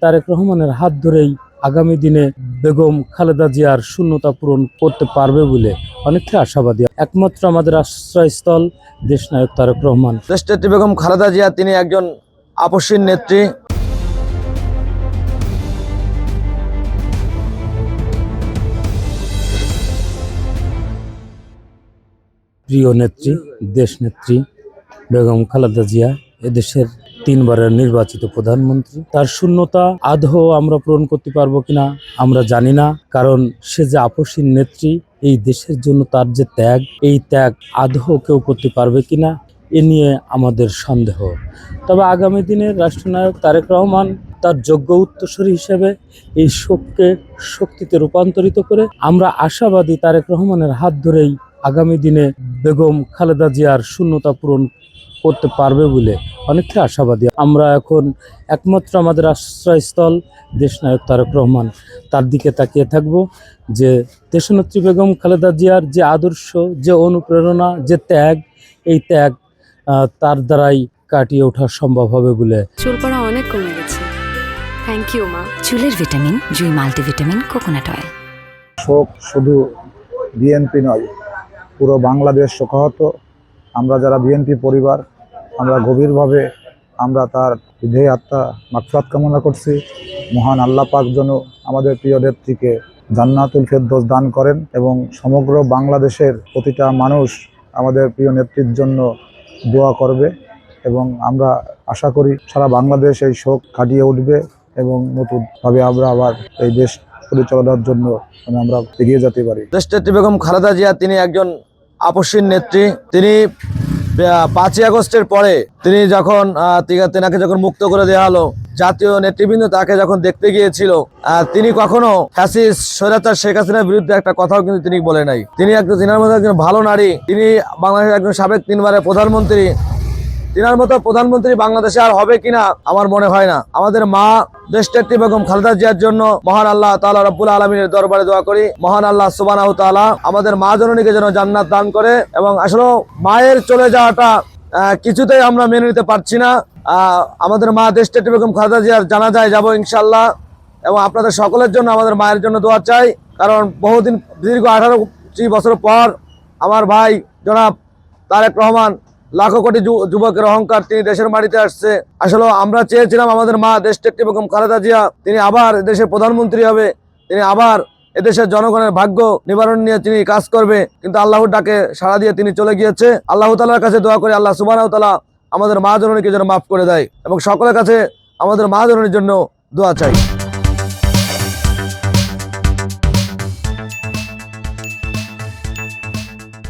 তারেক রহমানের হাত ধরেই আগামী দিনে বেগম খালেদা জিয়ার শূন্যতা পূরণ করতে পারবে বলে অনেকটা আশাবাদী। একমাত্র আমাদের আশ্রয়স্থল দেশনায়ক তারেক রহমান। দেশনেত্রী বেগম খালেদা জিয়া তিনি একজন আপসীন নেত্রী। প্রিয় নেত্রী, দেশনেত্রী বেগম খালেদা জিয়া এদেশের 3 বারের নির্বাচিত প্রধানমন্ত্রী। তার শূন্যতা আদৌ আমরা পূরণ করতে পারবো কিনা আমরা জানি না, কারণ সে যে আপসীন নেত্রী, এই দেশের জন্য তার যে ত্যাগ, এই ত্যাগ আদৌ কেউ করতে পারবে কিনা এ নিয়ে আমাদের সন্দেহ। তবে আগামী দিনের রাষ্ট্রনায়ক তারেক রহমান তার যোগ্য উত্তরসূরি হিসেবে এই শোককে শক্তিতে রূপান্তরিত করে আমরা আশাবাদী তারেক রহমানের হাত ধরেই আগামী দিনে বেগম খালেদা জিয়ার শূন্যতা পূরণ করতে পারবে বলে অনেকটা আশাবাদী। আমরা এখন একমাত্র আমাদের আশ্রয়স্থল দেশনায়ক তারেক রহমান, তার দিকে তাকিয়ে থাকব যে দেশনেত্রী বেগম খালেদা জিয়ার যে আদর্শ, যে অনুপ্রেরণা, যে ত্যাগ, এই ত্যাগ তার দ্বারাই কাটিয়ে ওঠা সম্ভব হবে বলে। চুল পড়া অনেক কমে গেছে। থ্যাংক ইউ মা। চুলের ভিটামিন জুই মাল্টিভিটামিন কোকোনাট অয়েল। শোক শুধু বিএনপি নয়, পুরো বাংলাদেশ শোকাহত। আমরা যারা বিএনপি পরিবার, আমরা গভীরভাবে তার হৃদয় আত্মা মাগফিরাত কামনা করছি। মহান আল্লাহ পাক যেন আমাদের প্রিয় নেত্রীকে জান্নাতুল ফেরদৌস দান করেন এবং সমগ্র বাংলাদেশের প্রতিটা মানুষ আমাদের প্রিয় নেত্রীর জন্য দোয়া করবে এবং আমরা আশা করি সারা বাংলাদেশ এই শোক কাটিয়ে উঠবে এবং নতুনভাবে আমরা আবার এই দেশ পরিচালনার জন্য আমরা এগিয়ে যেতে পারি। দেশনেত্রী বেগম খালেদা জিয়া তিনি একজন আপসীন নেত্রী। তিনি 5ই আগস্টের পরে তিনি তেনাকে যখন মুক্ত করে দেওয়া হলো, জাতীয় নেতৃবৃন্দ তাকে যখন দেখতে গিয়েছিল, তিনি কখনো ফ্যাসিস্ট স্বৈরাচার শেখ হাসিনার বিরুদ্ধে একটা কথাও কিন্তু তিনি বলে নাই। তিনার মধ্যে একজন ভালো নারী, তিনি বাংলাদেশের একজন সাবেক 3 বারের প্রধানমন্ত্রী। তিনার মতো প্রধানমন্ত্রী বাংলাদেশে আর হবে কিনা আমার মনে হয় না। আমাদের মা দেশনেত্রী বেগম খালেদা জিয়ার জন্য মহান আল্লাহ তাআলা রব্বুল আলামিনের দরবারে দোয়া করি, মহান আল্লাহ সুবহানাহু ওয়া তাআলা আমাদের মা জননীকে যেন জান্নাত দান করে। এবং আসলে মায়ের চলে যাওয়াটা কিছুতেই আমরা মেনে নিতে পারছি না। আমাদের মা দেশনেত্রী বেগম খালেদা জিয়ার জানাজায় যাব ইনশাআল্লাহ, এবং আপনাদের সকলের জন্য আমাদের মায়ের জন্য দোয়া চাই। কারণ বহুদিন, দীর্ঘ 18 বছর পর আমার ভাই জনাব তারেক রহমান, লাখো কোটি যুবকের অহংকার, তিনি দেশের মাটিতে আসছে। আসলে আমরা চেয়েছিলাম আমাদের মা দেশনেত্রী বেগম খালেদা জিয়া তিনি আবার দেশের প্রধানমন্ত্রী হবে, তিনি আবার এদেশের জনগণের ভাগ্য নিবারণ নিয়ে তিনি কাজ করবে, কিন্তু আল্লাহর ডাকে সাড়া দিয়ে তিনি চলে গিয়েছে। আল্লাহ তাআলার কাছে দোয়া করি আল্লাহ সুবহানাহু ওয়া তাআলা আমাদের মা জননীকে যেন মাফ করে দেয়, এবং সকলের কাছে আমাদের মা জননীর জন্য দোয়া চাই।